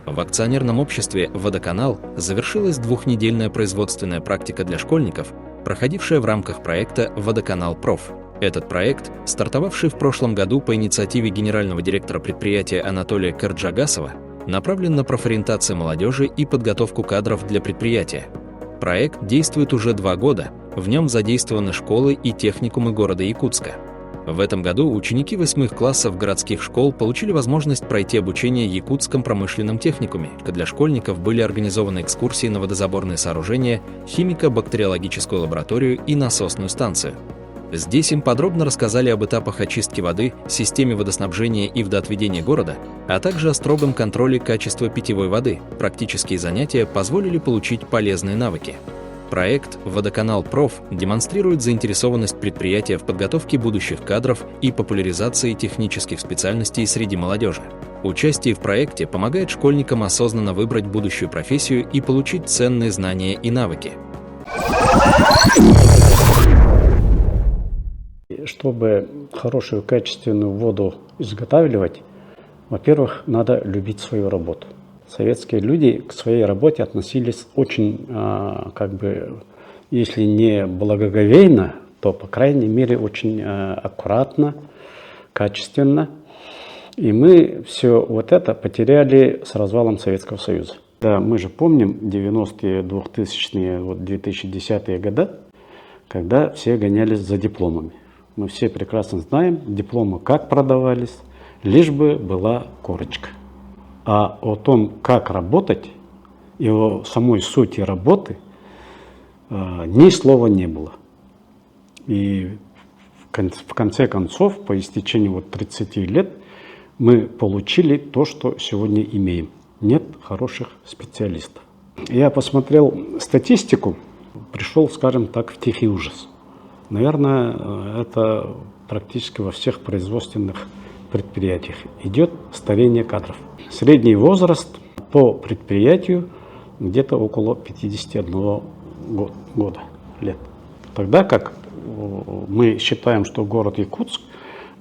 В акционерном обществе «Водоканал» завершилась двухнедельная производственная практика для школьников, проходившая в рамках проекта «Водоканал Проф». Этот проект, стартовавший в прошлом году по инициативе генерального директора предприятия Анатолия Карджагасова, направлен на профориентацию молодежи и подготовку кадров для предприятия. Проект действует уже 2 года, в нем задействованы школы и техникумы города Якутска. В этом году ученики 8 классов городских школ получили возможность пройти обучение в Якутском промышленном техникуме. Для школьников были организованы экскурсии на водозаборные сооружения, химико-бактериологическую лабораторию и насосную станцию. Здесь им подробно рассказали об этапах очистки воды, системе водоснабжения и водоотведения города, а также о строгом контроле качества питьевой воды. Практические занятия позволили получить полезные навыки. Проект «Водоканал Проф» демонстрирует заинтересованность предприятия в подготовке будущих кадров и популяризации технических специальностей среди молодежи. Участие в проекте помогает школьникам осознанно выбрать будущую профессию и получить ценные знания и навыки. Чтобы хорошую качественную воду изготавливать, во-первых, надо любить свою работу. Советские люди к своей работе относились очень, если не благоговейно, то, по крайней мере, очень аккуратно, качественно. И мы все вот это потеряли с развалом Советского Союза. Да, мы же помним 90-е, 2000-е, 2010-е годы, когда все гонялись за дипломами. Мы все прекрасно знаем, дипломы как продавались, лишь бы была корочка. А о том, как работать, и о самой сути работы ни слова не было. И в конце концов, по истечению 30 лет, мы получили то, что сегодня имеем. Нет хороших специалистов. Я посмотрел статистику, пришел, скажем так, в тихий ужас. Наверное, это практически во всех производственных предприятиях идет старение кадров. Средний возраст по предприятию где-то около 51 года, лет. Тогда как мы считаем, что город Якутск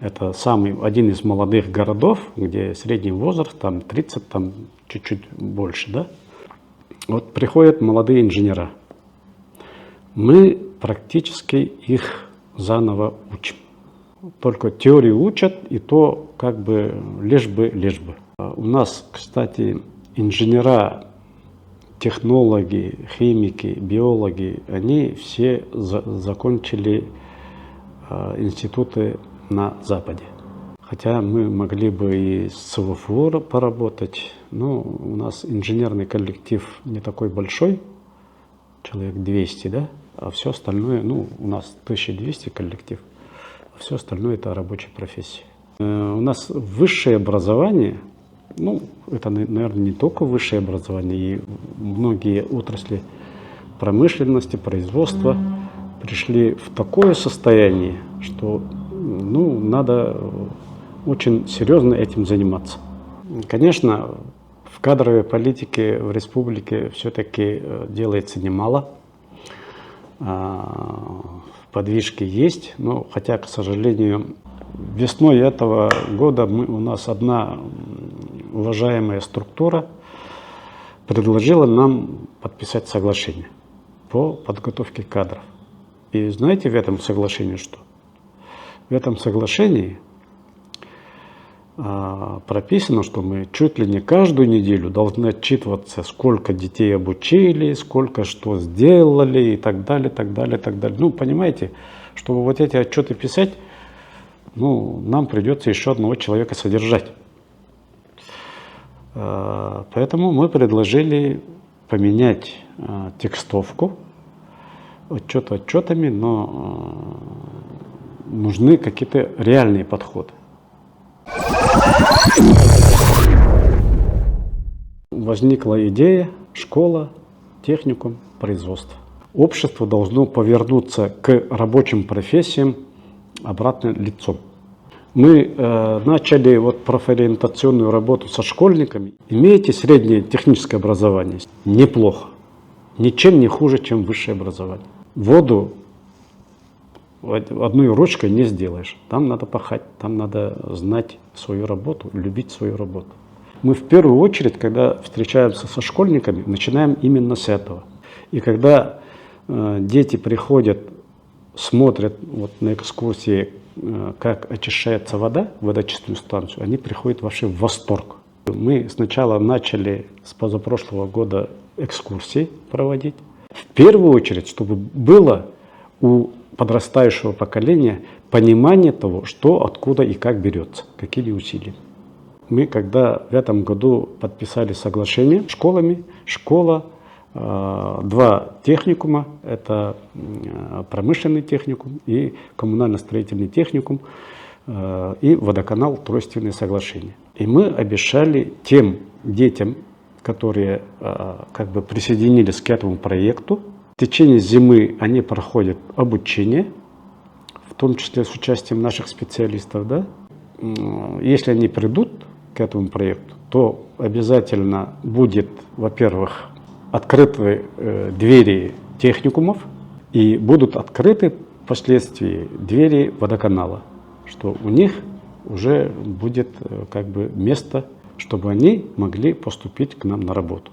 это один из молодых городов, где средний возраст там 30, там чуть-чуть больше, да? Вот приходят молодые инженера. Мы практически их заново учим. Только теорию учат, и то как бы лишь бы. У нас, кстати, инженера, технологи, химики, биологи, они все закончили институты на Западе. Хотя мы могли бы и с ЦВФУ поработать, но у нас инженерный коллектив не такой большой, человек 200, да, а все остальное, у нас 1200 коллектив. Все остальное это рабочая профессия. У нас высшее образование, это, наверное, не только высшее образование, и многие отрасли промышленности, производства пришли в такое состояние, что надо очень серьезно этим заниматься. Конечно, в кадровой политике в республике все-таки делается немало. Подвижки есть, но хотя, к сожалению, весной этого года у нас одна уважаемая структура предложила нам подписать соглашение по подготовке кадров. И знаете в этом соглашении что? В этом соглашении прописано, что мы чуть ли не каждую неделю должны отчитываться, сколько детей обучили, сколько что сделали и так далее, так далее, так далее. Понимаете, чтобы вот эти отчеты писать, нам придется еще одного человека содержать. Поэтому мы предложили поменять текстовку, отчеты отчетами, но нужны какие-то реальные подходы. Возникла идея школа, техникум, производство. Общество должно повернуться к рабочим профессиям обратно лицом. Мы начали профориентационную работу со школьниками. Имеете среднее техническое образование? Неплохо. Ничем не хуже, чем высшее образование. Воду одной ручкой не сделаешь. Там надо пахать, там надо знать свою работу, любить свою работу. Мы в первую очередь, когда встречаемся со школьниками, начинаем именно с этого. И когда дети приходят, смотрят вот на экскурсии, как очищается вода, водочистную станцию, они приходят вообще в восторг. Мы сначала начали с позапрошлого года экскурсии проводить. В первую очередь, чтобы было у подрастающего поколения понимание того, что, откуда и как берется, какими усилиями. Мы, когда в этом году подписали соглашение с школами, школа, два техникума, это промышленный техникум и коммунально-строительный техникум, и водоканал тройственные соглашения. И мы обещали тем детям, которые как бы присоединились к этому проекту, в течение зимы они проходят обучение, в том числе с участием наших специалистов. Да? Если они придут к этому проекту, то обязательно будет, во-первых, открыты двери техникумов и будут открыты впоследствии двери водоканала, что у них уже будет как бы место, чтобы они могли поступить к нам на работу.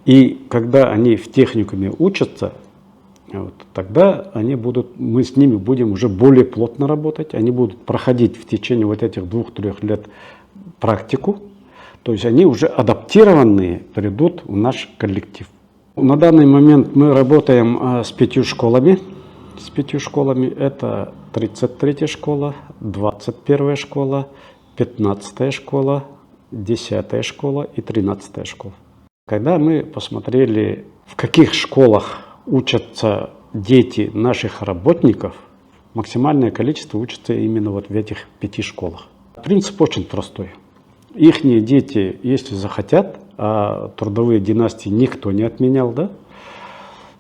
И когда они в техникуме учатся, вот, тогда мы с ними будем уже более плотно работать, они будут проходить в течение вот этих 2-3 лет практику, то есть они уже адаптированные придут в наш коллектив. На данный момент мы работаем с 5 школами. Это 33-я школа, 21-я школа, 15-я школа, 10-я школа и 13-я школа. Когда мы посмотрели, в каких школах учатся дети наших работников, максимальное количество учатся именно вот в этих 5 школах. Принцип очень простой. Ихние дети, если захотят, а трудовые династии никто не отменял, да,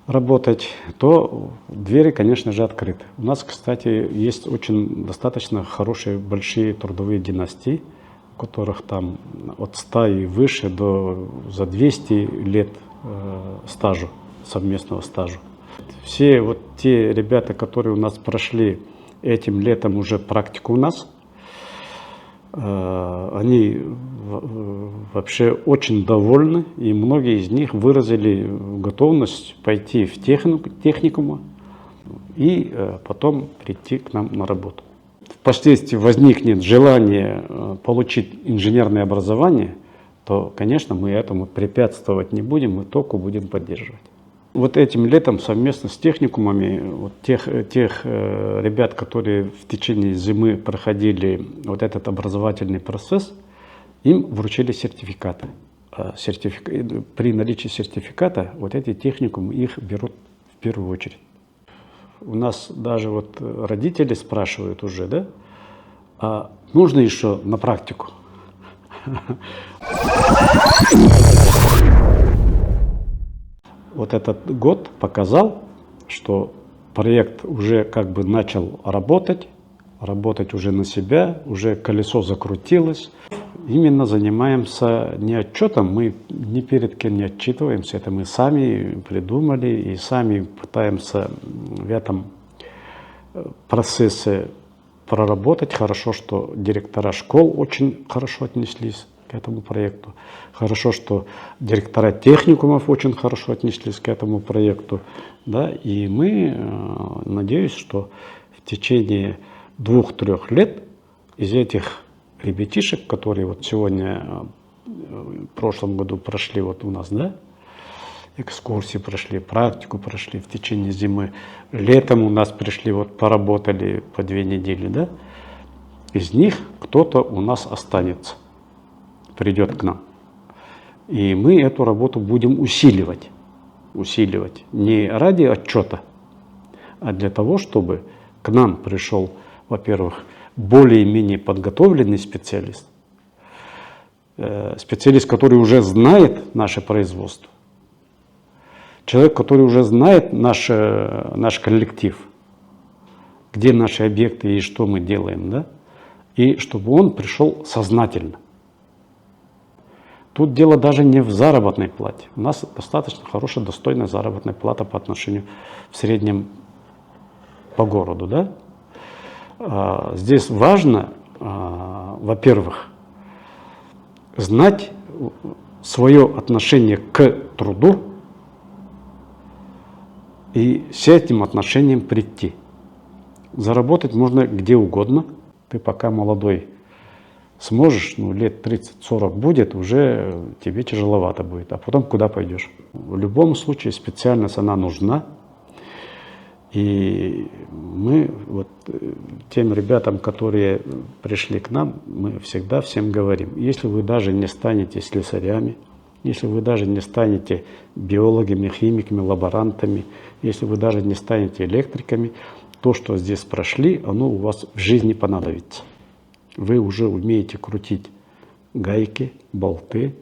работать, то двери, конечно же, открыты. У нас, кстати, есть очень достаточно хорошие, большие трудовые династии, у которых там от 100 и выше до за 200 лет стажу, совместного стажа. Все вот те ребята, которые у нас прошли этим летом уже практику у нас, они вообще очень довольны, и многие из них выразили готовность пойти в техникум и потом прийти к нам на работу. Впоследствии возникнет желание получить инженерное образование, то, конечно, мы этому препятствовать не будем, мы только будем поддерживать. Вот этим летом совместно с техникумами, вот тех ребят, которые в течение зимы проходили вот этот образовательный процесс, им вручили сертификаты. При наличии сертификата вот эти техникумы их берут в первую очередь. У нас даже вот родители спрашивают уже, да, а нужно еще на практику? Вот этот год показал, что проект уже как бы начал работать уже на себя, уже колесо закрутилось. Именно занимаемся не отчетом, мы ни перед кем не отчитываемся, это мы сами придумали и сами пытаемся в этом процессе проработать. Хорошо, что директора школ очень хорошо отнеслись к этому проекту. Хорошо, что директора техникумов очень хорошо отнеслись к этому проекту. Да? И мы, надеюсь, что в течение 2-3 лет из этих ребятишек, которые вот сегодня, в прошлом году прошли вот у нас, да, экскурсии прошли, практику прошли в течение зимы, летом у нас пришли, вот поработали по 2 недели, да, из них кто-то у нас останется, придет к нам. И мы эту работу будем усиливать не ради отчета, а для того, чтобы к нам пришел, во-первых, более-менее подготовленный специалист, который уже знает наше производство, человек, который уже знает наш коллектив, где наши объекты и что мы делаем, да? И чтобы он пришел сознательно. Тут дело даже не в заработной плате. У нас достаточно хорошая, достойная заработная плата по отношению в среднем по городу, да? Здесь важно, во-первых, знать свое отношение к труду и с этим отношением прийти. Заработать можно где угодно. Ты пока молодой сможешь, лет 30-40 будет, уже тебе тяжеловато будет. А потом куда пойдешь? В любом случае специальность, она нужна. И мы, тем ребятам, которые пришли к нам, мы всегда всем говорим, если вы даже не станете слесарями, если вы даже не станете биологами, химиками, лаборантами, если вы даже не станете электриками, то, что здесь прошли, оно у вас в жизни понадобится. Вы уже умеете крутить гайки, болты,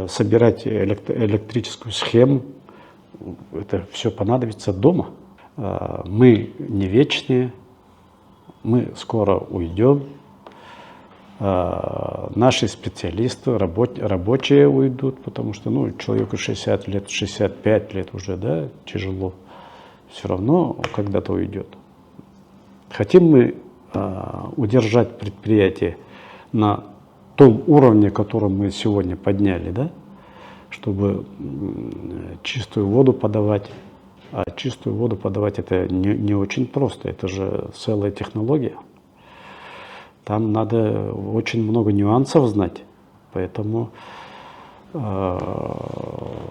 собирать электрическую схему. Это все понадобится дома. Мы не вечные, мы скоро уйдем. Наши специалисты, рабочие уйдут, потому что человеку 60 лет, 65 лет уже, да, тяжело. Все равно когда-то уйдет. Хотим мы удержать предприятие на том уровне, который мы сегодня подняли, да, чтобы чистую воду подавать. А чистую воду подавать это не очень просто, это же целая технология. Там надо очень много нюансов знать. Поэтому,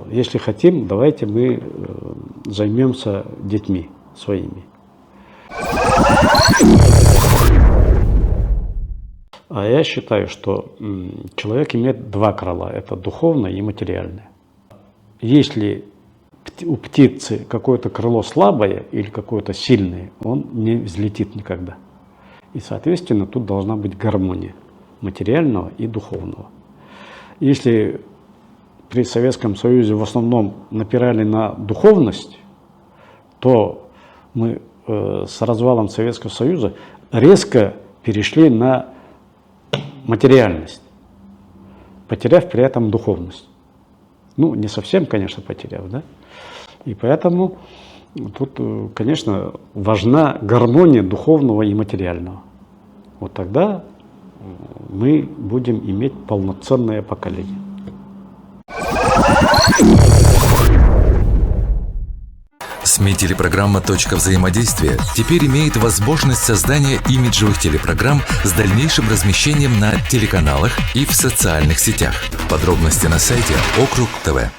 если хотим, давайте мы займемся детьми своими. А я считаю, что человек имеет два крыла. Это духовное и материальное. Если у птицы какое-то крыло слабое или какое-то сильное, он не взлетит никогда. И, соответственно, тут должна быть гармония материального и духовного. Если при Советском Союзе в основном напирали на духовность, то мы с развалом Советского Союза резко перешли на материальность, потеряв при этом духовность. Не совсем, конечно, потеряв, да? И поэтому тут, конечно, важна гармония духовного и материального. Вот тогда мы будем иметь полноценное поколение. СМИ телепрограмма «Точка взаимодействия» теперь имеет возможность создания имиджевых телепрограмм с дальнейшим размещением на телеканалах и в социальных сетях. Подробности на сайте Округ ТВ.